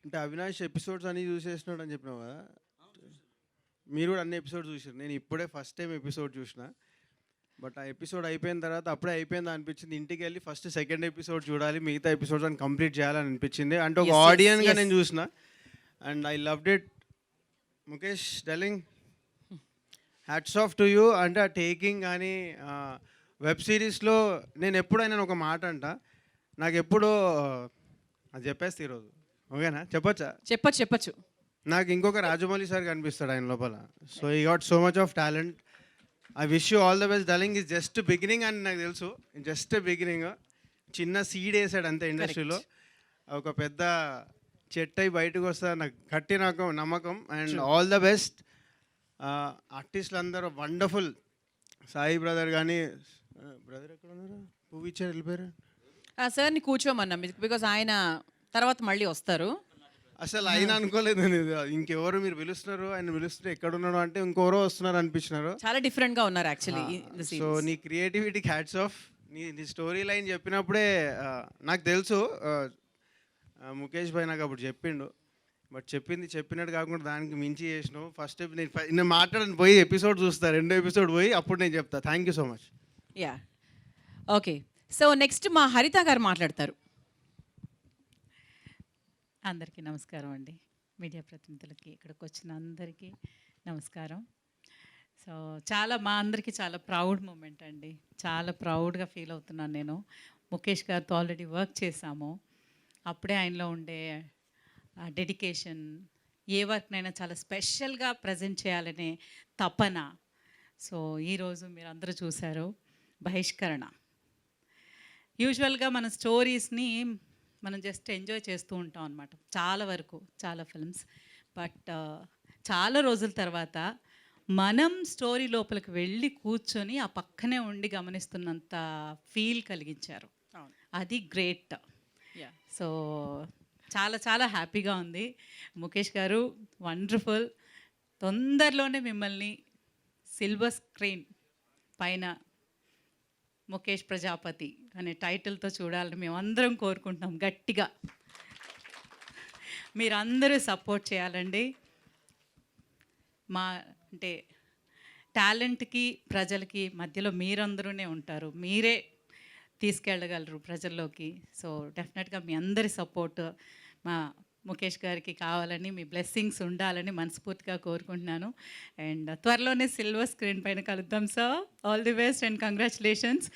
అంటే అవినాష్ ఎపిసోడ్స్ అన్నీ చూసేసినాడు అని చెప్పినావు కదా, మీరు కూడా అన్ని ఎపిసోడ్స్ చూసారు. నేను ఇప్పుడే ఫస్ట్ టైం ఎపిసోడ్ చూసిన. బట్ ఆ ఎపిసోడ్ అయిపోయిన తర్వాత అప్పుడే అయిపోయింది అనిపించింది. ఇంటికి వెళ్ళి ఫస్ట్ సెకండ్ ఎపిసోడ్ చూడాలి, మిగతా ఎపిసోడ్స్ అని కంప్లీట్ చేయాలని అనిపించింది. అంటే ఒక ఆడియన్గా నేను చూసిన and I loved it. Mukesh డెలింగ్, hats off to you. అంటే ఆ టేకింగ్ కానీ వెబ్ సిరీస్లో నేను ఎప్పుడైనా ఒక మాట అంట, నాకు ఎప్పుడో అది చెప్పేస్తే ఈరోజు ఓకేనా, చెప్పొచ్చా? చెప్పచ్చు. నాకు ఇంకొక రాజమౌళి సార్ కనిపిస్తాడు ఆయన లోపల. So he got so much of talent. I wish you all the best. Darling is just beginning అని నాకు తెలుసు, జస్ట్ బిగినింగ్. చిన్న సీడ్ వేసాడు అంతే ఇండస్ట్రీలో, ఒక పెద్ద చెట్టు అయి బయటకు వస్తా నాకు గట్టి నాకు నమ్మకం. And all the best. ఆర్టిస్టులు అందరూ వండర్ఫుల్. సాయి బ్రదర్ కానీ, బ్రదర్ ఎక్కడ ఉన్నారు, పువ్వు ఇచ్చారు వెళ్ళిపోయారు. సార్ని కూర్చోమన్నా బికాజ్ ఆయన తర్వాత మళ్ళీ వస్తారు. అసలు ఆయన అనుకోలేదు నేను, ఇంకెవరు మీరు పిలుస్తున్నారు, ఆయన పిలుస్తుంటే ఎక్కడున్నాడు అంటే ఇంకెవరో వస్తున్నారు అనిపించినారు. చాలా డిఫరెంట్గా ఉన్నారు యాక్చువల్లీ. సో నీ క్రియేటివిటీకి హ్యాట్స్ ఆఫ్. నీ స్టోరీ లైన్ చెప్పినప్పుడే నాకు తెలుసు ముఖేష్ భాయ్ నాకు అప్పుడు చెప్పిండు. బట్ చెప్పింది చెప్పినట్టు కాకుండా దానికి మించి చేసినావు. ఫస్ట్ నేను మాట్లాడని పోయి ఎపిసోడ్ చూస్తా, రెండో ఎపిసోడ్ పోయి అప్పుడు నేను చెప్తా. Thank you so much. Yeah okay. So next మా హరిత గారు మాట్లాడతారు. అందరికీ నమస్కారం అండి. మీడియా ప్రతినిధులకి, ఇక్కడికి వచ్చిన అందరికీ నమస్కారం. సో మా అందరికీ చాలా ప్రౌడ్ మూమెంట్ అండి. చాలా ప్రౌడ్గా ఫీల్ అవుతున్నాను నేను. ముఖేష్ గారితో ఆల్రెడీ వర్క్ చేశాము. అప్పుడే ఆయనలో ఉండే డెడికేషన్, ఏ వర్క్నైనా చాలా స్పెషల్గా ప్రజెంట్ చేయాలనే తపన. సో ఈరోజు మీరు అందరూ చూశారు బహిష్కరణ. యూజువల్గా మన స్టోరీస్ని మనం జస్ట్ ఎంజాయ్ చేస్తూ ఉంటాం అనమాట, చాలా వరకు చాలా ఫిల్మ్స్. బట్ చాలా రోజుల తర్వాత మనం స్టోరీ లోపలికి వెళ్ళి కూర్చొని ఆ పక్కనే ఉండి గమనిస్తున్నంత ఫీల్ కలిగించారు. అది గ్రేట్. సో చాలా చాలా హ్యాపీగా ఉంది. ముఖేష్ గారు వండర్ఫుల్. తొందరలోనే మిమ్మల్ని సిల్వర్ స్క్రీన్ పైన ముఖేష్ ప్రజాపతి అనే టైటిల్తో చూడాలని మేమందరం కోరుకుంటున్నాం గట్టిగా. మీరందరూ సపోర్ట్ చేయాలండి. అంటే టాలెంట్కి ప్రజలకి మధ్యలో మీరందరూనే ఉంటారు, మీరే తీసుకెళ్ళగలరు ప్రజల్లోకి. సో డెఫినెట్గా మీ అందరి సపోర్ట్ మా ముఖేష్ గారికి కావాలని, మీ బ్లెస్సింగ్స్ ఉండాలని మనస్ఫూర్తిగా కోరుకుంటున్నాను. అండ్ త్వరలోనే సిల్వర్ స్క్రీన్ పైన కలుద్దాం sir. All the best and congratulations.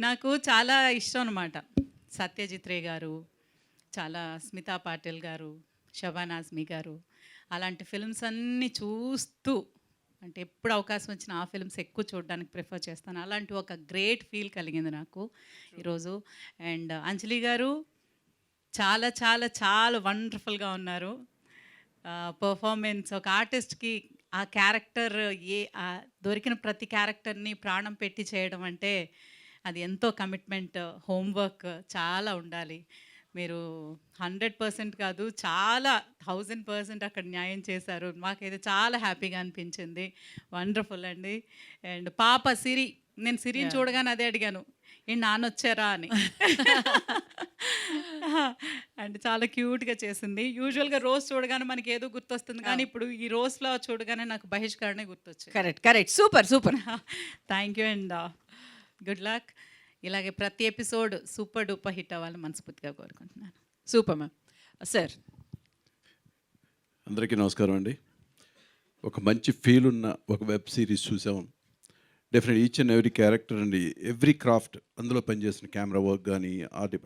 నాకు చాలా ఇష్టం అనమాట సత్యజిత్ రే గారు, చాలా స్మితా పాటిల్ గారు, షబానా ఆజ్మీ గారు, అలాంటి ఫిల్మ్స్ అన్నీ చూస్తూ, అంటే ఎప్పుడు అవకాశం వచ్చిన ఆ ఫిల్మ్స్ ఎక్కువ చూడడానికి ప్రిఫర్ చేస్తాను. అలాంటి ఒక గ్రేట్ ఫీల్ కలిగింది నాకు ఈరోజు. అండ్ అంజలి గారు చాలా చాలా చాలా వండర్ఫుల్గా ఉన్నారు. పర్ఫార్మెన్స్ ఒక ఆర్టిస్ట్కి ఆ క్యారెక్టర్ దొరికిన ప్రతి క్యారెక్టర్ని ప్రాణం పెట్టి చేయడం అంటే అది ఎంతో కమిట్మెంట్, హోంవర్క్ చాలా ఉండాలి. మీరు 100% కాదు, చాలా 1000% అక్కడ న్యాయం చేశారు. మాకైతే చాలా హ్యాపీగా అనిపించింది. వండర్ఫుల్ అండి. అండ్ పాప సిరి, నేను సిరిని చూడగానే అదే అడిగాను, ఏంటి నాన్న వచ్చారా అని. అండ్ చాలా క్యూట్గా చేసింది. యూజువల్గా రోజ్ చూడగానే మనకి ఏదో గుర్తొస్తుంది, కానీ ఇప్పుడు ఈ రోజ్లో చూడగానే నాకు బహిష్కరణే గుర్తొచ్చింది. Correct. Super. Thank you and good luck. ఇలాగే ప్రతి ఎపిసోడ్ సూపర్ డూపర్ హిట్ అవ్వాలని మనస్ఫూర్తిగా కోరుకుంటున్నాను. Super ma'am. సార్ అందరికీ నమస్కారం అండి. ఒక మంచి ఫీల్ ఉన్న ఒక వెబ్ సిరీస్ చూసాము. Definite each and every character అండి, ఎవ్రీ క్రాఫ్ట్, అందులో పనిచేసిన కెమెరా వర్క్ కానీ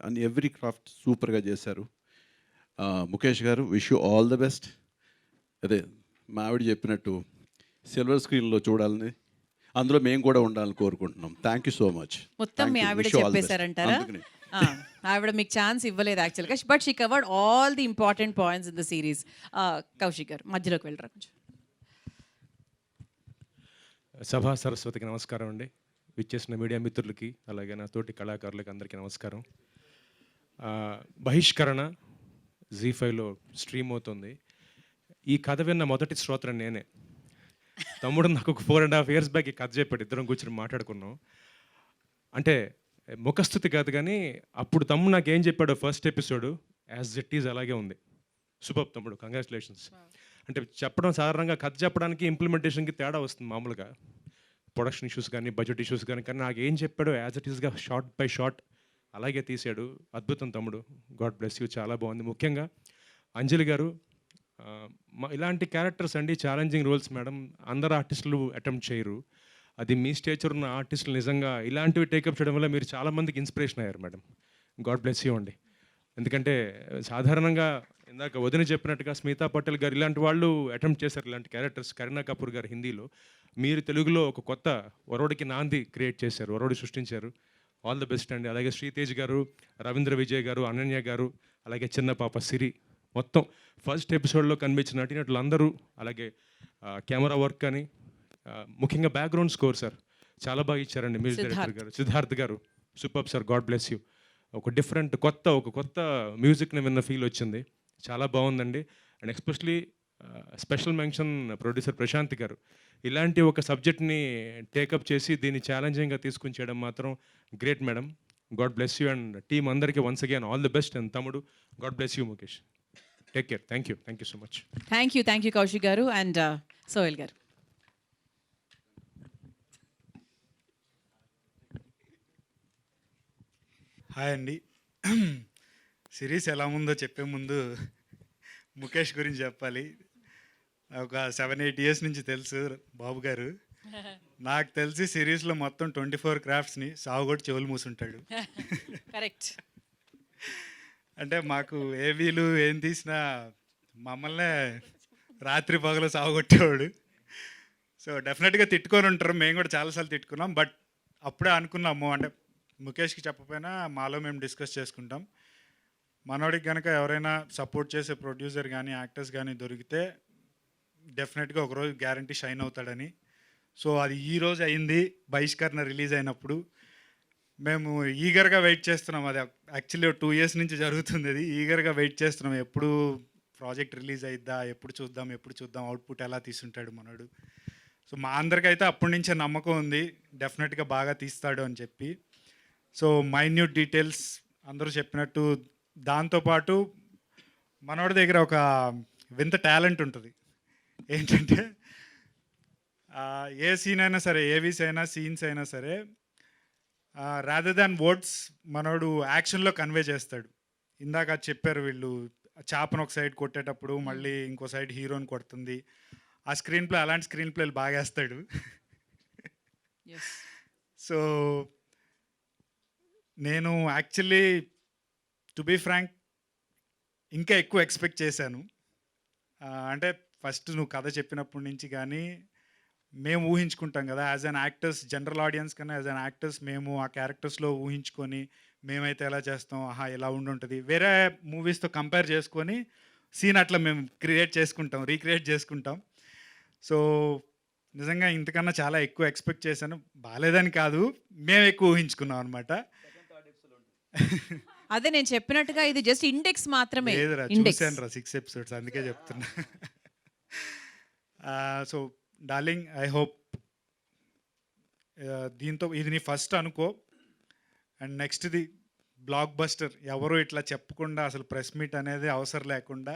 అన్ని ఎవ్రీ క్రాఫ్ట్ సూపర్గా చేశారు. ముఖేష్ గారు, wish you all the best. అదే మా ఆవిడ చెప్పినట్టు సిల్వర్ స్క్రీన్లో చూడాలని, అందులో మేము కూడా ఉండాలని కోరుకుంటున్నాం. Thank you so much. మొత్తం మీ ఆవిడ చెప్పేశారంటారా? ఆవిడ మీకు ఛాన్స్ ఇవ్వలేదు యాక్చువల్గా, but she covered all the important points in the series. Kaushik గారు మధ్యలోకి వెళ్ళరా కొంచెం. సభా సరస్వతికి నమస్కారం అండి. విచ్చేసిన మీడియా మిత్రులకి, అలాగే నా తోటి కళాకారులకి అందరికీ నమస్కారం. బహిష్కరణ జీ5లో స్ట్రీమ్ అవుతుంది. ఈ కథ విన్న మొదటి శ్రోతను నేనే. తమ్ముడు నాకు ఒక 4.5 years బ్యాక్ ఈ కథ చెప్పాడు, ఇద్దరం కూర్చొని మాట్లాడుకున్నాం. అంటే ముఖస్థుతి కాదు కానీ అప్పుడు తమ్ముడు నాకు ఏం చెప్పాడో first episode as it is అలాగే ఉంది. సూపర్ తమ్ముడు, కంగ్రాచులేషన్స్. అంటే చెప్పడం సాధారణంగా కథ చెప్పడానికి ఇంప్లిమెంటేషన్కి తేడా వస్తుంది మామూలుగా, ప్రొడక్షన్ ఇష్యూస్ కానీ బడ్జెట్ ఇష్యూస్ కానీ. కానీ నాకు ఏం చెప్పాడో యాజ్ ఇట్ ఈస్గా షార్ట్ బై షార్ట్ అలాగే తీసాడు. అద్భుతం తమ్ముడు, గాడ్ బ్లెస్ యూ, చాలా బాగుంది. ముఖ్యంగా అంజలి గారు, ఇలాంటి క్యారెక్టర్స్ అండి ఛాలెంజింగ్ రోల్స్ మేడం, అందరు ఆర్టిస్టులు అటెంప్ట్ చేయరు. అది మీ స్టేచర్ ఉన్న ఆర్టిస్టులు నిజంగా ఇలాంటివి టేకప్ చేయడం వల్ల మీరు చాలామందికి ఇన్స్పిరేషన్ అయ్యారు మేడం. గాడ్ బ్లెస్ యూ అండి. ఎందుకంటే సాధారణంగా ఇందాక వదిన చెప్పినట్టుగా స్మితా పటేల్ గారు ఇలాంటి వాళ్ళు అటెంప్ట్ చేశారు ఇలాంటి క్యారెక్టర్స్. కరీనా కపూర్ గారు హిందీలో, మీరు తెలుగులో ఒక కొత్త వరవడికి నాంది క్రియేట్ చేశారు, వరవడి సృష్టించారు. ఆల్ ది బెస్ట్ అండి. అలాగే శ్రీతేజ్ గారు, రవీంద్ర విజయ్ గారు, అనన్య గారు, అలాగే చిన్న పాప సిరి, మొత్తం ఫస్ట్ ఎపిసోడ్లో కనిపించిన నటినట్లు అందరూ, అలాగే కెమెరా వర్క్ కానీ ముఖ్యంగా బ్యాక్గ్రౌండ్ స్కోర్ సార్ చాలా బాగా ఇచ్చారండి. మ్యూజిక్ డైరెక్టర్ గారు Siddharth garu, super sir, god bless you. ఒక డిఫరెంట్ కొత్త మ్యూజిక్ని విన్న ఫీల్ వచ్చింది, చాలా బాగుందండి. And especially special mention producer Prashant garu, ఇలాంటి ఒక సబ్జెక్ట్ని టేకప్ చేసి దీన్ని ఛాలెంజింగ్గా తీసుకుని చేయడం మాత్రం great madam. God bless you and team అందరికీ once again all the best. And తమ్ముడు, God bless you. Mukesh, take care. Thank you so much. Thank you Kaushik garu. And Sohel గారు. హాయ్ అండి. సిరీస్ ఎలా ఉందో చెప్పే ముందు ముఖేష్ గురించి చెప్పాలి. ఒక 7-8 ఇయర్స్ నుంచి తెలుసు బాబు గారు. నాకు తెలిసి సిరీస్లో మొత్తం 24 క్రాఫ్ట్స్ని సాగుగొట్టి చెవులు మూసుంటాడు. కరెక్ట్. అంటే మాకు ఏవీలు ఏం తీసినా మమ్మల్నే రాత్రి పగలు సాగుగొట్టేవాడు. సో డెఫినెట్గా తిట్టుకొని ఉంటారు, మేము కూడా చాలాసార్లు తిట్టుకున్నాం. బట్ అప్పుడే అనుకున్నాము, అంటే ముఖేష్కి చెప్పకపోయినా మాలో మేము డిస్కస్ చేసుకుంటాం, మనోడికి కనుక ఎవరైనా సపోర్ట్ చేసే ప్రొడ్యూసర్ కానీ యాక్టర్స్ కానీ దొరికితే డెఫినెట్గా ఒకరోజు గ్యారంటీ షైన్ అవుతాడని. సో అది ఈరోజు అయింది, బహిష్కరణ రిలీజ్ అయినప్పుడు. మేము ఈగర్గా వెయిట్ చేస్తున్నాం. అది యాక్చువల్లీ 2 ఇయర్స్ నుంచి జరుగుతుంది. అది ఈగర్గా వెయిట్ చేస్తున్నాం, ఎప్పుడు ప్రాజెక్ట్ రిలీజ్ అయిద్దా, ఎప్పుడు చూద్దాం అవుట్పుట్ ఎలా తీసుంటాడు మనోడు. సో మా అందరికైతే అప్పటి నుంచే నమ్మకం ఉంది డెఫినెట్గా బాగా తీస్తాడు అని చెప్పి. సో మైన్యూట్ డీటెయిల్స్ అందరూ చెప్పినట్టు, దాంతోపాటు మనోడి దగ్గర ఒక వింత టాలెంట్ ఉంటుంది. ఏంటంటే ఏ సీన్ అయినా సరే, ఏవీస్ అయినా సీన్స్ అయినా సరే, రాదర్ దాన్ వర్డ్స్ మనోడు యాక్షన్లో కన్వే చేస్తాడు. ఇందాక చెప్పారు వీళ్ళు చాపను ఒక సైడ్ కొట్టేటప్పుడు మళ్ళీ ఇంకో సైడ్ హీరోని కొడుతుంది. ఆ స్క్రీన్ ప్లే, అలాంటి స్క్రీన్ ప్లేలు బాగా వేస్తాడు. సో నేను యాక్చువల్లీ టు బీ ఫ్రాంక్ ఇంకా ఎక్కువ ఎక్స్పెక్ట్ చేశాను. అంటే ఫస్ట్ నువ్వు కథ చెప్పినప్పటి నుంచి కానీ మేము ఊహించుకుంటాం కదా as an actors, general audience కన్నా యాజ్ అన్ యాక్టర్స్ మేము ఆ క్యారెక్టర్స్లో ఊహించుకొని మేమైతే ఎలా చేస్తాం, ఆహా ఎలా ఉండుంటుంది, వేరే మూవీస్తో కంపేర్ చేసుకొని సీన్ అట్లా మేము రీక్రియేట్ చేసుకుంటాం. సో నిజంగా ఇంతకన్నా చాలా ఎక్కువ ఎక్స్పెక్ట్ చేశాను. బాగాలేదని కాదు, మేము ఎక్కువ ఊహించుకున్నాం అనమాట. అదే నేను చెప్పినట్టుగా ఇది జస్ట్ ఇండెక్స్ మాత్రమే. లేదురా, చూశాను రా 6 ఎపిసోడ్స్, అందుకే చెప్తున్నా. సో డార్లింగ్, ఐ హోప్ దీంతో ఇది నీ ఫస్ట్ అనుకో, అండ్ నెక్స్ట్ది బ్లాక్ బస్టర్. ఎవరు ఇట్లా చెప్పకుండా అసలు ప్రెస్ మీట్ అనేది అవసరం లేకుండా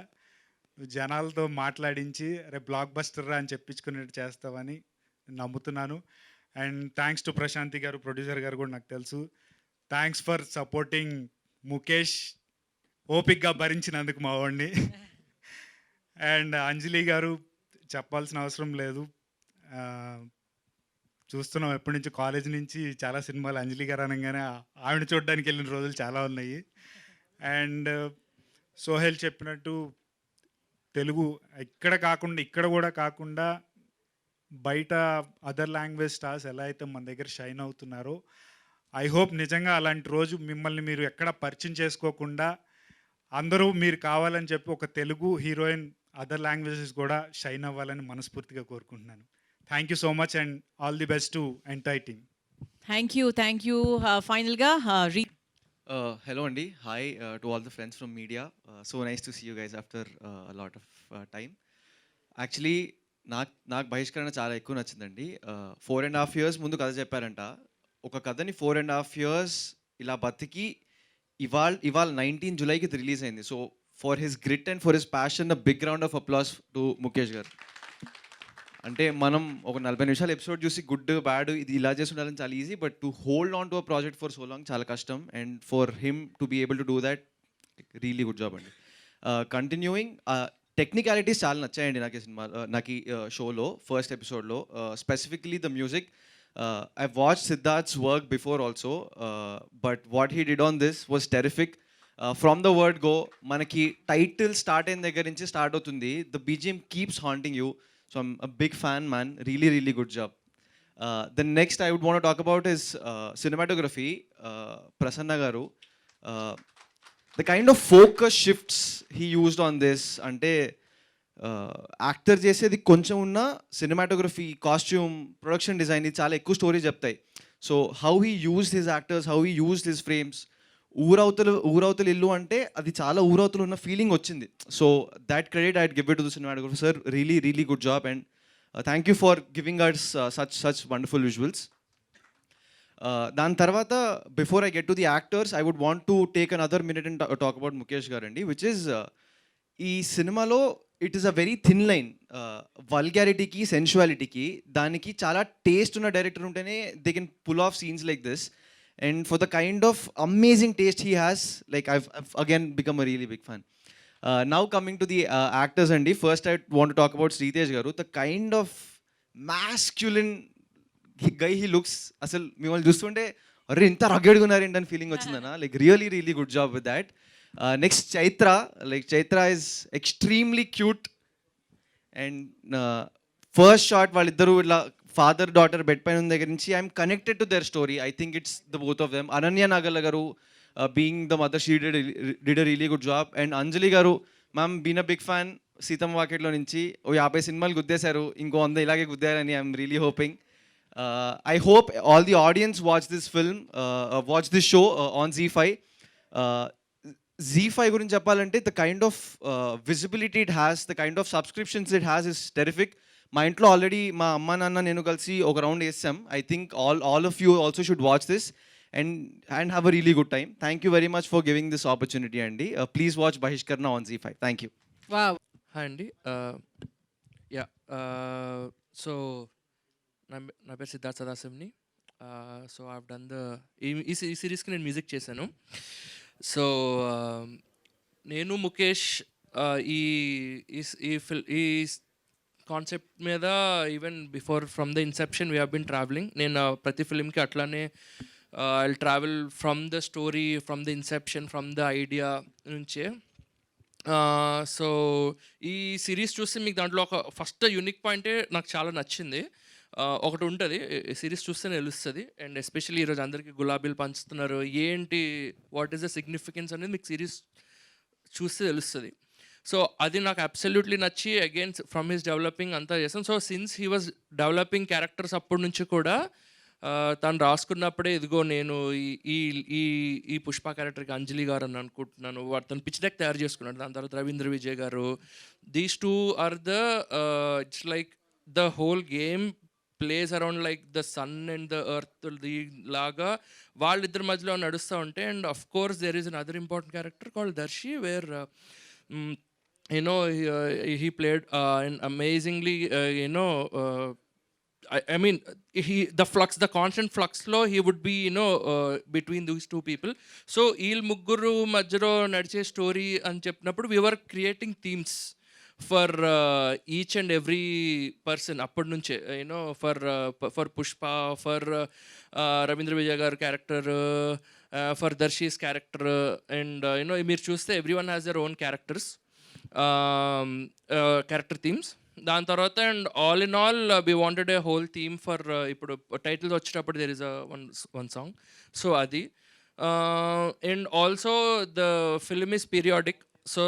జనాలతో మాట్లాడించి రేపు బ్లాక్ బస్టర్ అని చెప్పించుకునేట్టు చేస్తావని నమ్ముతున్నాను. అండ్ థ్యాంక్స్ టు ప్రశాంతి గారు, ప్రొడ్యూసర్ గారు కూడా నాకు తెలుసు. థ్యాంక్స్ ఫర్ సపోర్టింగ్ ముఖేష్, ఓపిక్గా భరించినందుకు మా వాడిని. అండ్ అంజలి గారు చెప్పాల్సిన అవసరం లేదు, చూస్తున్నాం ఎప్పటి నుంచి, కాలేజ్ నుంచి చాలా సినిమాలు అంజలి గారు అనగానే ఆవిడ చూడడానికి వెళ్ళిన రోజులు చాలా ఉన్నాయి. అండ్ సోహెల్ చెప్పినట్టు తెలుగు ఇక్కడ కూడా కాకుండా బయట అదర్ లాంగ్వేజ్ స్టార్స్ ఎలా అయితే మన దగ్గర షైన్ అవుతున్నారో, ఐ హోప్ నిజంగా అలాంటి రోజు మిమ్మల్ని మీరు ఎక్కడ పరిచయం చేసుకోకుండా అందరూ మీరు కావాలని చెప్పి ఒక తెలుగు హీరోయిన్ అదర్ లాంగ్వేజెస్ కూడా షైన్ అవ్వాలని మనస్ఫూర్తిగా కోరుకుంటున్నాను. Thank you so much and all the best to entire team. Thank you. ఫైనల్గా Hello Andy, hi to all the friends from media. So nice to see you guys after a lot of time. Actually నాకు బహిష్కరణ చాలా ఎక్కువ నచ్చిందండి. 4.5 years ముందు కథ చెప్పారంట. ఒక కథని 4.5 years ఇలా బతికి ఇవాళ 19 జూలైకి రిలీజ్ అయింది. So for his grit and for his passion, a big round of applause to Mukesh garu. అంటే మనం ఒక 40 నిమిషాలు ఎపిసోడ్ చూసి గుడ్ బ్యాడ్ ఇది ఇలా చేసి ఉండాలని చాలా easy, but to hold on to a project for so long చాలా కష్టం. And for him to be able to do that, really good job అండి. కంటిన్యూయింగ్, టెక్నికాలిటీస్ చాలా నచ్చాయండి నాకు ఈ సినిమా, నాకు ఈ షోలో ఫస్ట్ ఎపిసోడ్లో. Specifically the music. I watch Siddharth's work before also, but what he did on this was terrific. From the word go, మనకి టైటిల్ స్టార్ట్ అయిన దగ్గర నుంచి స్టార్ట్ అవుతుంది. The BGM keeps haunting you. So I'm a big fan, man. Really, really good job. The next I would want to talk about is cinematography. Prasanna garu, the kind of focus shifts he used on this. Ante actor చేసేది కొంచెం ఉన్న cinematography, costume, production design ఇది చాలా ఎక్కువ story చెప్తాయి. So how he used his actors, how he used his frames. ఊరవతలు ఇల్లు అంటే అది చాలా ఊరవతలు ఉన్న ఫీలింగ్ వచ్చింది. So that credit I give it to the cinematographer sir. Really really good job and thank you for giving us such wonderful visuals. దాని తర్వాత before I get to the actors, I would want to take another minute and talk about Mukesh garu అండి, which is ఈ సినిమాలో it is a very thin line. వల్గారిటీకి, సెన్షువాలిటీకి, దానికి చాలా taste ఉన్న డైరెక్టర్ ఉంటేనే they can pull off scenes like this. And for the kind of amazing taste he has, like I've again become a really big fan. Now coming to the actors, Andy, first I want to talk about Sritesh garu. The kind of masculine guy he looks, asal mimmalni chustunte arre inta rugged ga unnaru entani feeling vachindana. Like really really good job with that. Next Chaitra, like Chaitra is extremely cute and first shot వాళ్ళిద్దరూ ఇలా father daughter bed పైన ఉన్న దగ్గర నుంచి I'm connected to their story. I think it's the both of them. Ananya Nagalla garu being the mother, she did a really good job. And Anjali garu, ma'am been a big fan Seethamma Vakitlo నుంచి. ఓ 50 సినిమాలు గుద్దేశారు, ఇంకో 100 ఇలాగే గుద్దారని I'm really hoping. I hope all the audience watch this film, watch this show on ZEE5. ZEE5 గురించి చెప్పాలంటే the kind of visibility it has, the kind of subscriptions it has is terrific. మా ఇంట్లో already మా అమ్మ నాన్న నేను కలిసి ఒక రౌండ్ వేసాం. I think all of you also should watch this and have a really good time. Thank you very much for giving this opportunity అండి. Please watch Bahishkarana on ZEE5. Thank you. Wow. Hi అండి. Yeah, so నా పేరు సిద్ధార్థ్ సదాశివ్ని. So I have done ఈ సిరీస్కి నేను music చేశాను. So నేను ముఖేష్ ఈ కాన్సెప్ట్ మీద even before from the Inception we have been travelling. నేను ప్రతి ఫిల్మ్కి అట్లానే I travel from the story, from the Inception, from the idea నుంచే. సో ఈ సిరీస్ చూస్తే మీకు దాంట్లో ఒక ఫస్ట్ యూనిక్ పాయింటే నాకు చాలా నచ్చింది. ఒకటి ఉంటుంది, సిరీస్ చూస్తే తెలుస్తుంది. అండ్ ఎస్పెషల్లీ ఈరోజు అందరికీ గులాబీలు పంచుతున్నారు, ఏంటి వాట్ ఈస్ ద సిగ్నిఫికెన్స్ అనేది మీకు సిరీస్ చూస్తే తెలుస్తుంది. సో అది నాకు అబ్సల్యూట్లీ నచ్చి అగైన్ ఫ్రమ్ హిస్ డెవలపింగ్ అంతా చేస్తాను. So since he was developing characters అప్పటి నుంచి కూడా తను రాసుకున్నప్పుడే ఇదిగో నేను ఈ ఈ ఈ పుష్ప క్యారెక్టర్కి అంజలి గారు అని అనుకుంటున్నాను, తను పిచ్ డెక్ తయారు చేసుకున్నాడు. దాని తర్వాత Ravindra Vijay garu, these two are the it's like the whole game plays around like the sun and the earth లాగా వాళ్ళిద్దరి మధ్యలో నడుస్తూ ఉంటే. And of course there is an other important character called Darshi where he played an amazingly I mean the constant flux lo he would be between these two people. Soeel mugguru majjalo nadiche story ani cheppinappudu we were creating themes for each and every person appadi nunche for Pushpa, for Ravindra Vijay garu character, for Darshi's character, and meer chuste everyone has their own characters, character themes. దాని తర్వాత and all in all we wanted a whole theme for ఇప్పుడు titles వచ్చేటప్పుడు there is one song. So అది and also the film is periodic. So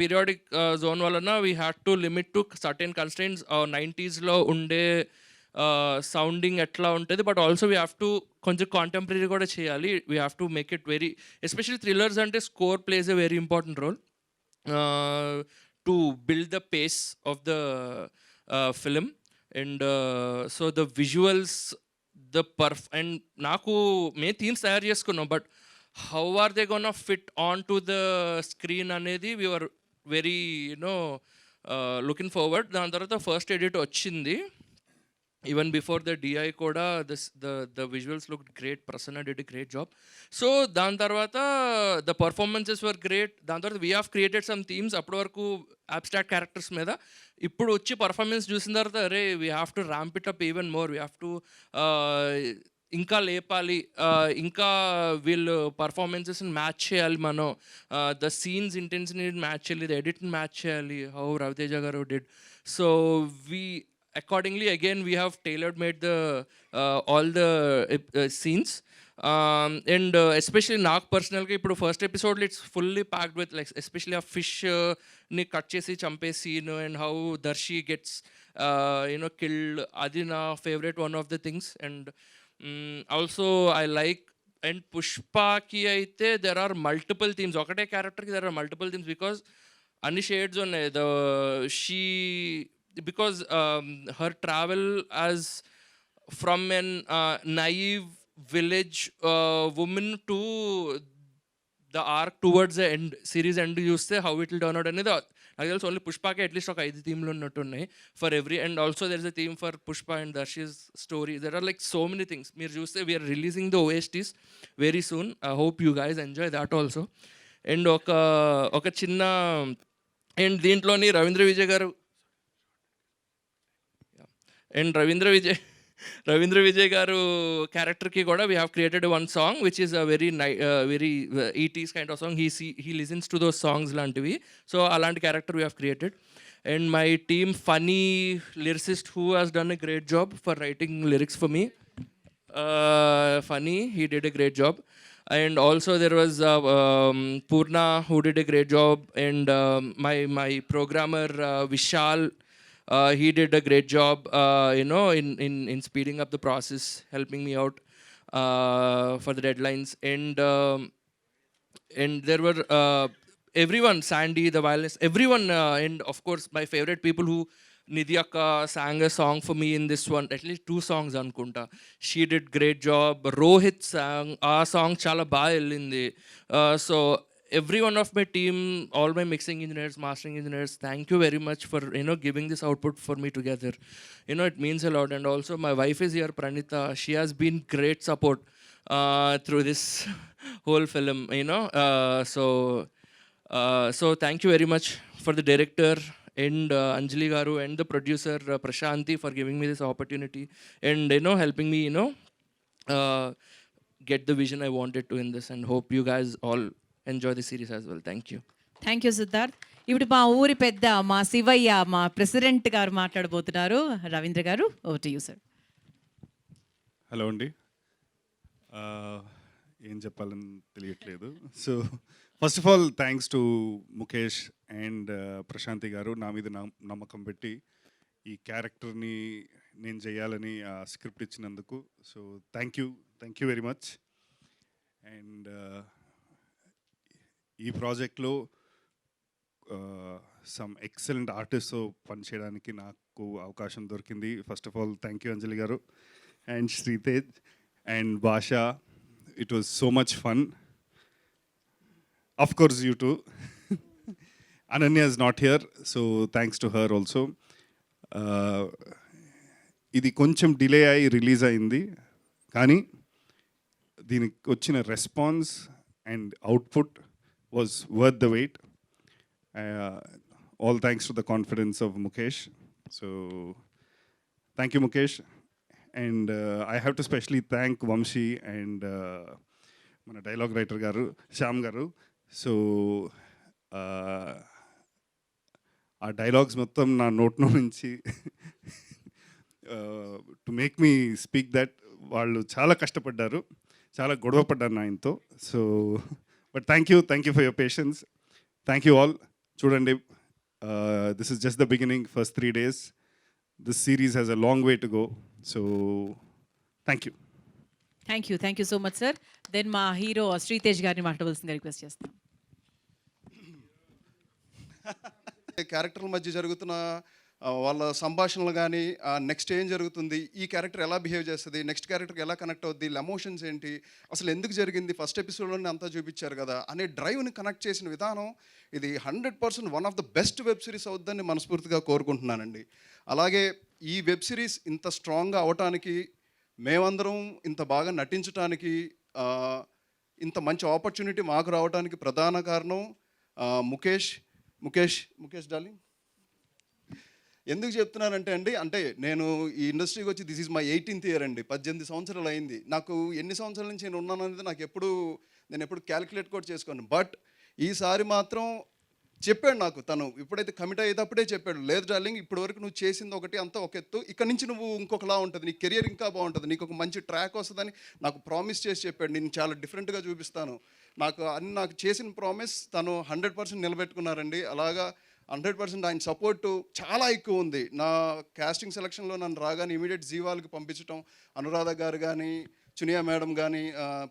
periodic zone వలన we had to limit to certain constraints. 90s ఉండే sounding ఎట్లా ఉంటుంది, but also we have to కొంచెం contemporary కూడా చేయాలి. We have to make it very, especially thrillers అంటే score plays a very important role to build the pace of the film. And so the visuals, and నాకు మే themes తయారు చేసుకున్నాం, but how are they gonna fit on to the screen అనేది we're very you know looking forward. దాని తర్వాత first edit వచ్చింది. Even before the DI కూడా the visuals looked great. Prasanna did a great job. So దాని తర్వాత the performances were great. దాని తర్వాత we have created some themes. అప్పటి వరకు abstract characters మీద. ఇప్పుడు వచ్చి పర్ఫార్మెన్స్ చూసిన తర్వాత అరే we have to ramp it up even more. We have to ఇంకా లేపాలి, ఇంకా వీళ్ళు పర్ఫార్మెన్సెస్ని మ్యాచ్ చేయాలి, మనం ద సీన్స్ ఇంటెన్సిటీ మ్యాచ్ చేయాలి, ద ఎడిట్ని మ్యాచ్ చేయాలి, హౌ రవితేజ గారు did. So we accordingly again we have tailor made the all the scenes, and especially నాకు పర్సనల్గా ఇప్పుడు ఫస్ట్ ఎపిసోడ్లో it's fully packed with like especially ఆ ఫిష్ ని కట్ చేసి చంపే scene and how Darshi gets you know killed, అది నా favourite one of the things. And also I like and పుష్పకి అయితే దెర్ ఆర్ మల్టిపుల్ థీమ్స్, ఒకటే క్యారెక్టర్కి there are multiple themes because అన్ని షేడ్స్ ఉన్నాయి. Because her travel as from an naive village woman to the arc towards the end, series end చూస్తే how it will turn out అనేది నాకు తెలుసు only పుష్పకి at least ఒక 5 థీమ్లు ఉన్నట్టున్నాయి for every. And also there is a theme for Pushpa and Darshi's story. There are like so many things. మీరు చూస్తే we're releasing the OSTs very soon. I hope you guys enjoy that also. And ఒక చిన్న and దీంట్లోని రవీంద్ర విజయ్ గారు and Ravindra Vijay గారు క్యారెక్టర్కి కూడా we have created one song which is a very very eighties kind of song. He listens to those songs లాంటివి. So అలాంటి character we have created. And my team Phani lyricist who has done a great job for writing lyrics for me. Funny, he did a great job. And also there was Purna who did a great job, and my programmer Vishal, he did a great job, you know, in speeding up the process, helping me out for the deadlines. And there were everyone, Sandy, the violinist, everyone, and of course my favorite people who Nidhi Akka sang a song for me in this one, at least 2 songs anukunta. She did great job. Rohit sang a song chala baga ellindi. So every one of my team, all my mixing engineers, mastering engineers, thank you very much for, you know, giving this output for me together. You know, it means a lot. And also my wife is here, Pranita. She has been great support through this whole film, you know. So thank you very much for the director and Anjali garu and the producer Prashanti for giving me this opportunity and, you know, helping me, you know, get the vision I wanted to in this, and hope you guys all enjoy the series as well. Thank you. Thank you Siddharth. ఇప్పుడు మా ఊరి పెద్ద మా శివయ్య మా president గారు మాట్లాడబోతున్నారు. Ravindra garu, over to you sir. Hello అండి. ఏం చెప్పాలని తెలియట్లేదు. So first of all thanks to Mukesh and Prashanti garu నా మీద నమ్మకం పెట్టి ఈ క్యారెక్టర్ని నేను చేయాలని ఆ స్క్రిప్ట్ ఇచ్చినందుకు. So thank you very much. And ఈ ప్రాజెక్ట్లో సమ్ ఎక్సలెంట్ ఆర్టిస్ట్తో పనిచేయడానికి నాకు అవకాశం దొరికింది. First of all thank you Anjali గారు and Sritej and Bhasha. It was so much fun. Of course, you too. Ananya is not here, so thanks to her also. ఇది కొంచెం డిలే అయ్యి రిలీజ్ అయింది, కానీ దీనికి వచ్చిన response and output was worth the wait. All thanks to the confidence of Mukesh. So thank you Mukesh. And I have to specially thank Vamsi and మన dialogue writer గారు శ్యామ్ గారు. సో ఆ డైలాగ్స్ మొత్తం నా నోట్లో నుంచి to make me speak that వాళ్ళు చాలా కష్టపడ్డారు, చాలా గొడవ పడ్డారు నా ఆయనతో. So but thank you for your patience. Thank you all. చూడండి, this is just the beginning. First 3 days. This series has a long way to go. So thank you. Thank you so much sir. Then మా hero Sritej గారిని మాట్లాడవలసిందిగా request చేస్తాం. క్యారెక్టర్ల మధ్య జరుగుతున్న వాళ్ళ సంభాషణలు కానీ నెక్స్ట్ ఏం జరుగుతుంది, ఈ క్యారెక్టర్ ఎలా బిహేవ్ చేస్తుంది, నెక్స్ట్ క్యారెక్టర్కి ఎలా కనెక్ట్ అవుద్ది, వీళ్ళ ఎమోషన్స్ ఏంటి, అసలు ఎందుకు జరిగింది, ఫస్ట్ ఎపిసోడ్లోనే అంతా చూపించారు కదా అనే డ్రైవ్ని కనెక్ట్ చేసిన విధానం ఇది 100% one of the best web series అవుద్దని మనస్ఫూర్తిగా కోరుకుంటున్నానండి. అలాగే ఈ వెబ్ సిరీస్ ఇంత స్ట్రాంగ్గా అవటానికి, మేమందరం ఇంత బాగా నటించడానికి, ఇంత మంచి ఆపర్చునిటీ మాకు రావడానికి ప్రధాన కారణం ముఖేష్ డార్లింగ్. ఎందుకు చెప్తున్నానంటే అండి, అంటే నేను ఈ ఇండస్ట్రీకి వచ్చి this is my 18th year అండి. 18 సంవత్సరాలు అయింది. నాకు ఎన్ని సంవత్సరాల నుంచి నేను ఉన్నాను అనేది నేను ఎప్పుడు క్యాలిక్యులేట్ కూడా చేసుకోను. బట్ ఈసారి మాత్రం చెప్పాడు నాకు, తను ఇప్పుడైతే కమిట్ అయ్యేటప్పుడే చెప్పాడు, లేదు డార్లింగ్ ఇప్పటివరకు నువ్వు చేసింది ఒకటి అంతా ఒక ఎత్తు, ఇక్కడ నుంచి నువ్వు ఇంకొకలా ఉంటుంది, నీ కెరియర్ ఇంకా బాగుంటుంది, నీకు ఒక మంచి ట్రాక్ వస్తుందని నాకు ప్రామిస్ చేసి చెప్పాడు. నేను చాలా డిఫరెంట్గా చూపిస్తాను. నాకు చేసిన ప్రామిస్ తను 100% నిలబెట్టుకున్నారండి. అలాగా 100% ఆయన సపోర్టు చాలా ఎక్కువ ఉంది. నా కాస్టింగ్ సెలక్షన్లో నన్ను రాగానే ఇమీడియట్ జీవాలకు పంపించడం, అనురాధ గారు కానీ, చునియా మేడం కానీ,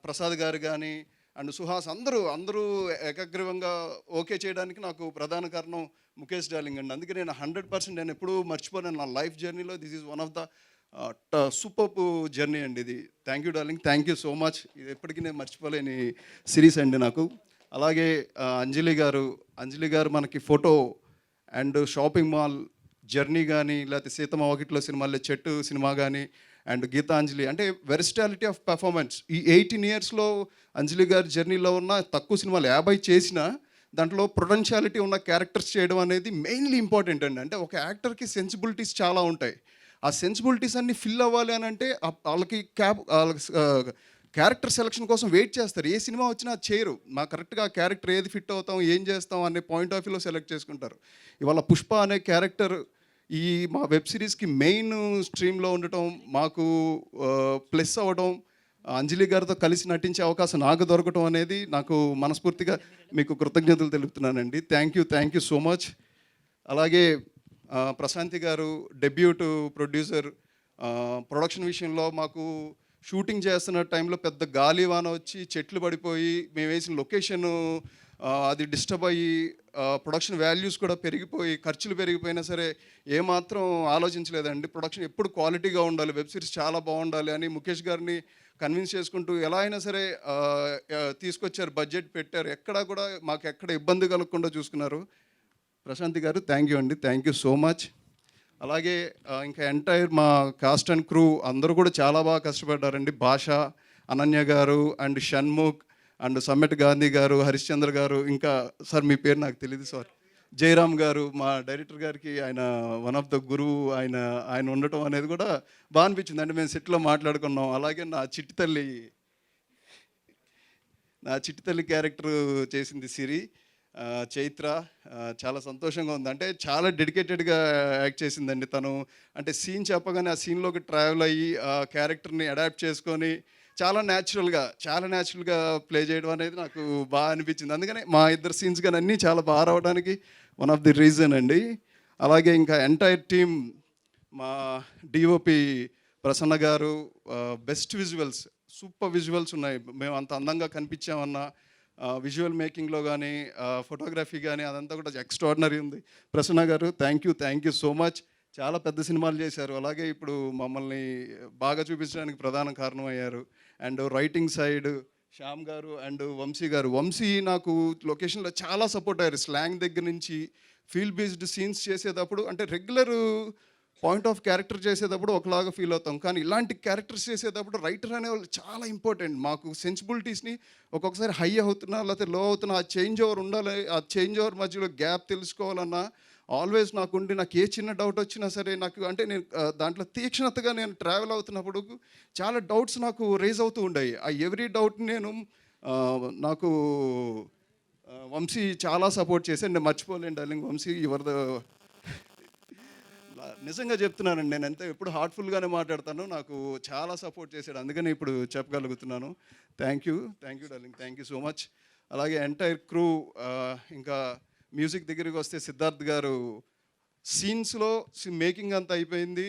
ప్రసాద్ గారు కానీ అండ్ సుహాస్ అందరూ ఏకగ్రీవంగా ఓకే చేయడానికి నాకు ప్రధాన కారణం ముఖేష్ డార్లింగ్ అండి. అందుకే నేను 100% నేను ఎప్పుడూ మర్చిపోయాను నా లైఫ్ జర్నీలో. This is one of the super journey అండి ఇది. Thank you darling, thank you so much. ఇది ఎప్పటికీ నేను మర్చిపోలేని సిరీస్ అండి నాకు. అలాగే అంజలి గారు మనకి photo and shopping mall journey కానీ, లేకపోతే సీతమ్మ వాకిట్లో సినిమాల్లో చెట్టు సినిమా కానీ, అండ్ గీతాంజలి అంటే వెరిస్టాలిటీ ఆఫ్ పెర్ఫార్మెన్స్. ఈ 18 ఇయర్స్లో అంజలి గారి జర్నీలో ఉన్న తక్కువ సినిమాలు 50 చేసినా దాంట్లో పొటెన్షియాలిటీ ఉన్న క్యారెక్టర్స్ చేయడం అనేది మెయిన్లీ ఇంపార్టెంట్ అండి. అంటే ఒక యాక్టర్కి సెన్సిబిలిటీస్ చాలా ఉంటాయి. ఆ సెన్సిబిలిటీస్ అన్ని ఫిల్ అవ్వాలి అని అంటే వాళ్ళకి క్యారెక్టర్ సెలక్షన్ కోసం వెయిట్ చేస్తారు. ఏ సినిమా వచ్చినా చేయరు, మా కరెక్ట్గా ఆ క్యారెక్టర్ ఏది ఫిట్ అవుతాం, ఏం చేస్తాం అనే పాయింట్ ఆఫ్ వ్యూలో సెలెక్ట్ చేసుకుంటారు. ఇవాళ పుష్ప అనే క్యారెక్టర్ ఈ మా వెబ్ సిరీస్కి మెయిన్ స్ట్రీమ్లో ఉండటం, మాకు ప్లస్ అవ్వడం, అంజలి గారితో కలిసి నటించే అవకాశం నాకు దొరకటం అనేది నాకు మనస్ఫూర్తిగా మీకు కృతజ్ఞతలు తెలుపుతున్నానండి. Thank you so much. అలాగే ప్రశాంతి గారు డెబ్యూట్ ప్రొడ్యూసర్, ప్రొడక్షన్ విషయంలో మాకు షూటింగ్ చేస్తున్న టైంలో పెద్ద గాలి వాన వచ్చి చెట్లు పడిపోయి మేము వేసిన లొకేషన్ అది డిస్టర్బ్ అయ్యి ప్రొడక్షన్ వాల్యూస్ కూడా పెరిగిపోయి ఖర్చులు పెరిగిపోయినా సరే ఏమాత్రం ఆలోచించలేదండి. ప్రొడక్షన్ ఎప్పుడు క్వాలిటీగా ఉండాలి, వెబ్ సిరీస్ చాలా బాగుండాలి అని ముఖేష్ గారిని కన్విన్స్ చేసుకుంటూ ఎలా అయినా సరే తీసుకొచ్చారు, బడ్జెట్ పెట్టారు, ఎక్కడా కూడా మాకు ఎక్కడ ఇబ్బంది కలగకుండా చూసుకున్నారు. ప్రశాంతి గారు థ్యాంక్ యూ అండి, థ్యాంక్ యూ సో మచ్. అలాగే ఇంకా ఎంటైర్ మా కాస్ట్ అండ్ క్రూ అందరూ కూడా చాలా బాగా కష్టపడ్డారండి. భాష, అనన్య గారు అండ్ షణ్ముఖ్ అండ్ సమ్మెట్ గాంధీ గారు, హరిశ్చంద్ర గారు, ఇంకా సార్ మీ పేరు నాకు తెలియదు సార్, జయరామ్ గారు, మా డైరెక్టర్ గారికి ఆయన వన్ ఆఫ్ ద గురువు, ఆయన ఉండటం అనేది కూడా బాగా అనిపించింది. అంటే మేము సెట్లో మాట్లాడుకున్నాం. అలాగే నా చిట్టి తల్లి క్యారెక్టర్ చేసింది సిరి చైత్ర, చాలా సంతోషంగా ఉంది. అంటే చాలా డెడికేటెడ్గా యాక్ట్ చేసిందండి తను. అంటే సీన్ చెప్పగానే ఆ సీన్లోకి ట్రావెల్ అయ్యి ఆ క్యారెక్టర్ని అడాప్ట్ చేసుకొని చాలా న్యాచురల్గా ప్లే చేయడం అనేది నాకు బాగా అనిపించింది. అందుకనే మా ఇద్దరు సీన్స్ కానీ అన్నీ చాలా బాగా రావడానికి వన్ ఆఫ్ ది రీజన్ అండి. అలాగే ఇంకా ఎంటైర్ టీమ్, మా డిఓపి ప్రసన్న గారు, బెస్ట్ విజువల్స్, సూపర్ విజువల్స్ ఉన్నాయి. మేము అంత అందంగా కనిపించామన్నా విజువల్ మేకింగ్లో కానీ ఫోటోగ్రఫీ కానీ అదంతా కూడా ఎక్స్ట్రాడినరీ ఉంది. ప్రసన్న గారు థ్యాంక్ యూ సో మచ్. చాలా పెద్ద సినిమాలు చేశారు. అలాగే ఇప్పుడు మమ్మల్ని బాగా చూపించడానికి ప్రధాన కారణం అయ్యారు. అండ్ రైటింగ్ సైడ్ శ్యామ్ గారు అండ్ వంశీ నాకు లొకేషన్లో చాలా సపోర్ట్ అయ్యారు. స్లాంగ్ దగ్గర నుంచి ఫీల్ బేస్డ్ సీన్స్ చేసేటప్పుడు, అంటే రెగ్యులర్ పాయింట్ ఆఫ్ క్యారెక్టర్ చేసేటప్పుడు ఒకలాగా ఫీల్ అవుతాం, కానీ ఇలాంటి క్యారెక్టర్స్ చేసేటప్పుడు రైటర్ అనేవాళ్ళు చాలా ఇంపార్టెంట్. మాకు సెన్సిబిలిటీస్ని ఒక్కొక్కసారి హై అవుతున్నా లేకపోతే లో అవుతున్నా ఆ చేంజ్ ఓవర్ ఉండాలి. ఆ చేంజ్ ఓవర్ మధ్యలో గ్యాప్ తెలుసుకోవాలన్నా ఆల్వేస్ నాకు ఏ చిన్న డౌట్ వచ్చినా సరే నాకు, అంటే నేను దాంట్లో తీక్షణతగా నేను ట్రావెల్ అవుతున్నప్పుడు చాలా డౌట్స్ నాకు రేజ్ అవుతూ ఉండేవి. ఆ ఎవ్రీ డౌట్ నాకు వంశీ చాలా సపోర్ట్ చేశాను. నేను మర్చిపోలేను డార్లింగ్, వంశీ యువర్ ద, నిజంగా చెప్తున్నానండి, నేను ఎంత ఎప్పుడు హార్ట్ఫుల్గానే మాట్లాడతాను. నాకు చాలా సపోర్ట్ చేశాడు, అందుకని ఇప్పుడు చెప్పగలుగుతున్నాను. Thank you darling, thank you so much. అలాగే ఎంటైర్ క్రూ, ఇంకా మ్యూజిక్ దగ్గరికి వస్తే సిద్ధార్థ్ గారు సీన్స్లో మేకింగ్ అంతా అయిపోయింది,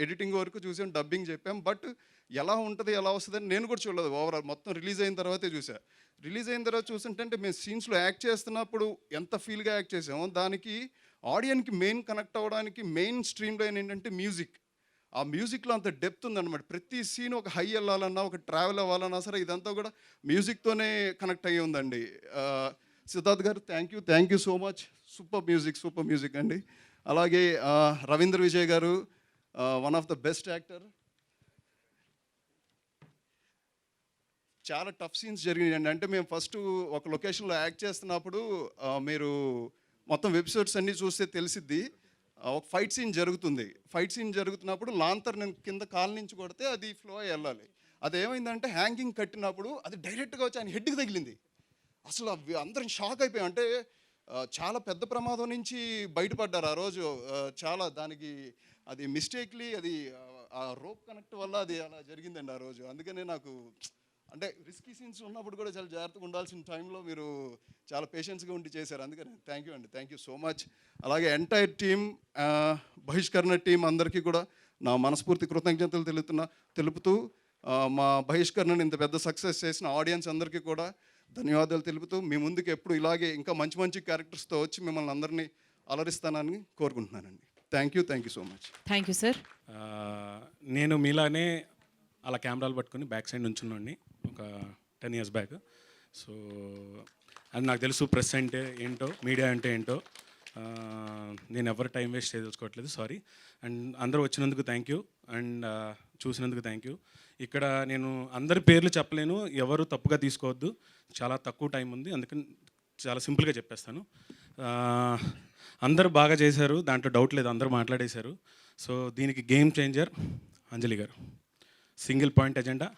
ఎడిటింగ్ వరకు చూసాం, డబ్బింగ్ చెప్పాం. బట్ ఎలా ఉంటుంది ఎలా వస్తుందని నేను కూడా చూడలేదు. ఓవరాల్ మొత్తం రిలీజ్ అయిన తర్వాతే చూసా. రిలీజ్ అయిన తర్వాత చూస్తుంటే మేము సీన్స్లో యాక్ట్ చేస్తున్నప్పుడు ఎంత ఫీల్గా యాక్ట్ చేసామో దానికి ఆడియన్కి మెయిన్ కనెక్ట్ అవ్వడానికి మెయిన్ స్ట్రీమ్ లైన్ ఏంటంటే మ్యూజిక్. ఆ మ్యూజిక్లో అంత డెప్త్ ఉందన్నమాట. ప్రతి సీన్ ఒక హై వెళ్ళాలన్నా, ఒక ట్రావెల్ అవ్వాలన్నా సరే ఇదంతా కూడా మ్యూజిక్తోనే కనెక్ట్ అయ్యి ఉందండి. సిద్ధార్థ్ గారు thank you so much. Super music అండి. అలాగే రవీంద్ర విజయ్ గారు one of the best actor. చాలా టఫ్ సీన్స్ జరిగినాయండి. అంటే మేము ఫస్ట్ ఒక లొకేషన్లో యాక్ట్ చేస్తున్నప్పుడు మీరు మొత్తం ఎపిసోడ్స్ అన్నీ చూస్తే తెలిసిద్ది. ఒక ఫైట్ సీన్ జరుగుతున్నప్పుడు లాంతర్ నేను కింద కాలు నుంచి కొడితే అది ఫ్లో అయ్యి వెళ్ళాలి. అదేమైందంటే హ్యాంగింగ్ కట్టినప్పుడు అది డైరెక్ట్గా వచ్చి ఆయన హెడ్కి తగిలింది. అసలు అందరం షాక్ అయిపోయాం. అంటే చాలా పెద్ద ప్రమాదం నుంచి బయటపడ్డారు ఆ రోజు. చాలా దానికి అది మిస్టేక్లీ అది ఆ రోప్ కనెక్ట్ వల్ల అది అలా జరిగిందండి ఆ రోజు. అందుకనే నాకు అంటే రిస్కీ సీన్స్ ఉన్నప్పుడు కూడా చాలా జాగ్రత్తగా ఉండాల్సిన టైంలో మీరు చాలా పేషెన్స్గా ఉండి చేశారు. అందుకని థ్యాంక్ యూ సో మచ్. అలాగే ఎంటైర్ టీమ్, బహిష్కరణ టీం అందరికీ కూడా నా మనస్ఫూర్తి కృతజ్ఞతలు తెలుపుతూ మా బహిష్కరణను ఇంత పెద్ద సక్సెస్ చేసిన ఆడియన్స్ అందరికీ కూడా ధన్యవాదాలు తెలుపుతూ మీ ముందుకు ఎప్పుడు ఇలాగే ఇంకా మంచి క్యారెక్టర్స్తో వచ్చి మిమ్మల్ని అందరినీ అలరిస్తానని కోరుకుంటున్నానండి. Thank you so much. Thank you sir. నేను మీలానే అలా కెమెరాలు పట్టుకొని బ్యాక్ సైడ్ నుంచున్నాండి ఒక 10 years బ్యాక్. సో అది నాకు తెలుసు ప్రెస్ అంటే ఏంటో, మీడియా అంటే ఏంటో. నేను ఎవరు టైం వేస్ట్ చేసుకోవట్లేదు, సారీ. అండ్ అందరూ వచ్చినందుకు థ్యాంక్ యూ, అండ్ చూసినందుకు థ్యాంక్ యూ. ఇక్కడ నేను అందరి పేర్లు చెప్పలేను, ఎవరు తప్పుగా తీసుకోవద్దు, చాలా తక్కువ టైం ఉంది, అందుకని చాలా సింపుల్గా చెప్పేస్తాను. అందరూ బాగా చేశారు, దాంట్లో డౌట్ లేదు, అందరూ మాట్లాడేశారు. సో దీనికి game changer Anjali garu. Single point agenda,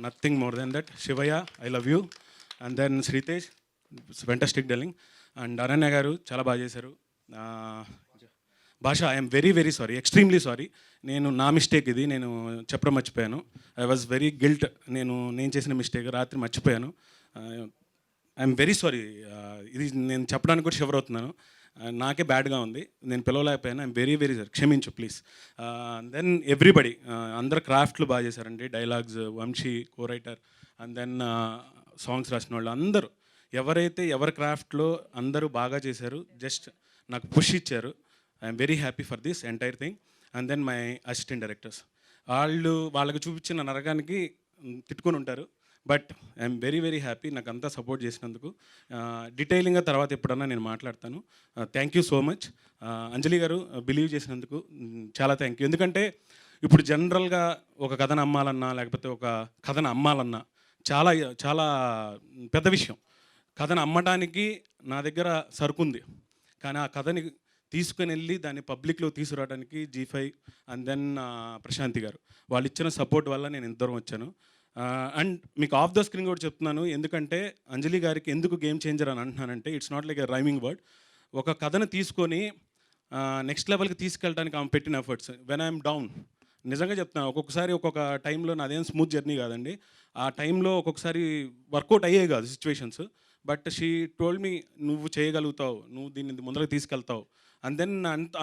nothing more then that. Shivayya, I love you. And then Sritej, fantastic dealing. And Aranya garu చాలా బాగా చేశారు. Bhasha, I'm very sorry, extremely sorry. నా మిస్టేక్ ఇది, నేను చెప్పడం మర్చిపోయాను. I was very guilt. నేను చేసిన మిస్టేక్, రాత్రి మర్చిపోయాను. I'm very sorry. ఇది నేను చెప్పడానికి కూడా షివర్ అవుతున్నాను. నాకే బ్యాడ్గా ఉంది, నేను పిలవలేకపోయాను. ఐఎమ్ వెరీ సారీ, క్షమించు ప్లీజ్. దెన్ ఎవ్రీబడి, అందరు క్రాఫ్ట్లు బాగా చేశారండి. Dialogues, Vamsi co writer, and then songs రాసిన వాళ్ళు అందరూ, ఎవరి క్రాఫ్ట్లో అందరూ బాగా చేశారు. జస్ట్ నాకు పుష్ ఇచ్చారు. I'm very happy for this entire thing. And then my assistant directors, వాళ్ళకి చూపించిన నరకానికి తిట్టుకొని ఉంటారు, బట్ ఐఎమ్ వెరీ హ్యాపీ నాకు అంతా సపోర్ట్ చేసినందుకు. డీటెయిలింగ్గా తర్వాత ఎప్పుడన్నా నేను మాట్లాడతాను. Thank you so much. Anjali గారు, బిలీవ్ చేసినందుకు చాలా థ్యాంక్ యూ. ఎందుకంటే ఇప్పుడు జనరల్గా ఒక కథను అమ్మాలన్నా, లేకపోతే ఒక కథను అమ్మాలన్నా చాలా చాలా పెద్ద విషయం. కథను అమ్మటానికి నా దగ్గర సరుకుంది, కానీ ఆ కథని తీసుకుని వెళ్ళి దాన్ని పబ్లిక్లో తీసుకురావడానికి G5 అండ్ దెన్ ప్రశాంతి గారు వాళ్ళు ఇచ్చిన సపోర్ట్ వల్ల నేను ఇంత దూరం వచ్చాను. అండ్ మీకు ఆఫ్ ద స్క్రీన్ కూడా చెప్తున్నాను, ఎందుకంటే అంజలి గారికి ఎందుకు గేమ్ చేంజర్ అని అంటున్నానంటే, it's not like a rhyming word. ఒక కథను తీసుకొని నెక్స్ట్ లెవెల్కి తీసుకెళ్ళడానికి ఆమె పెట్టిన ఎఫర్ట్స్, వెన్ ఐఎమ్ డౌన్, నిజంగా చెప్తున్నాను, ఒక్కొక్కసారి ఒక్కొక్క టైంలో నాదేం స్మూత్ జర్నీ కాదండి. ఆ టైంలో ఒక్కొక్కసారి వర్కౌట్ అయ్యే కాదు situations, but she told me, నువ్వు చేయగలుగుతావు, నువ్వు దీన్ని ముందరకు తీసుకెళ్తావు. అండ్ దెన్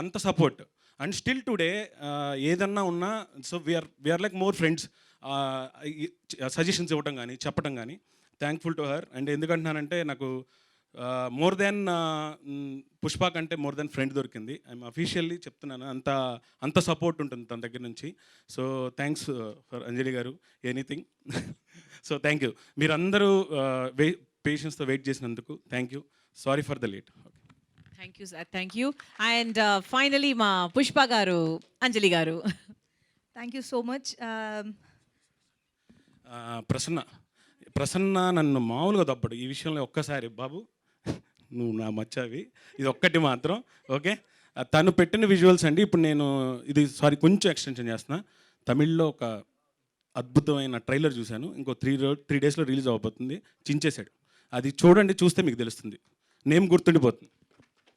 అంత సపోర్ట్. అండ్ స్టిల్ టుడే ఏదన్నా ఉన్నా, so we are like more friends. Suggestions ఇవ్వడం కానీ చెప్పడం కానీ థ్యాంక్ఫుల్ టు హర్. అండ్ ఎందుకంటున్నానంటే నాకు మోర్ దెన్ పుష్ప కంటే మోర్ దెన్ ఫ్రెండ్ దొరికింది. ఐఎమ్ అఫీషియల్లీ చెప్తున్నాను, అంత సపోర్ట్ ఉంటుంది తన దగ్గర నుంచి. సో థ్యాంక్స్ ఫర్ అంజలి గారు, ఎనీథింగ్. So thank you. మీరందరూ పేషెన్స్తో వెయిట్ చేసినందుకు thank you. Sorry for the late. Thank you sir, thank you. And finally మా పుష్ప గారు, అంజలి గారు. Thank you so much. Prasanna నన్ను మామూలుగా తప్పడు ఈ విషయంలో. ఒక్కసారి బాబు నువ్వు నా మచ్చావి, ఇది ఒక్కటి మాత్రం ఓకే. తను పెట్టిన విజువల్స్ అండి. ఇప్పుడు నేను కొంచెం ఎక్స్టెన్షన్ చేస్తున్నా. తమిళ్లో ఒక అద్భుతమైన ట్రైలర్ చూశాను, ఇంకో 3 daysలో రిలీజ్ అవ్వబోతుంది. చించేశాడు, అది చూడండి, చూస్తే మీకు తెలుస్తుంది, నేమ్ గుర్తుండిపోతుంది.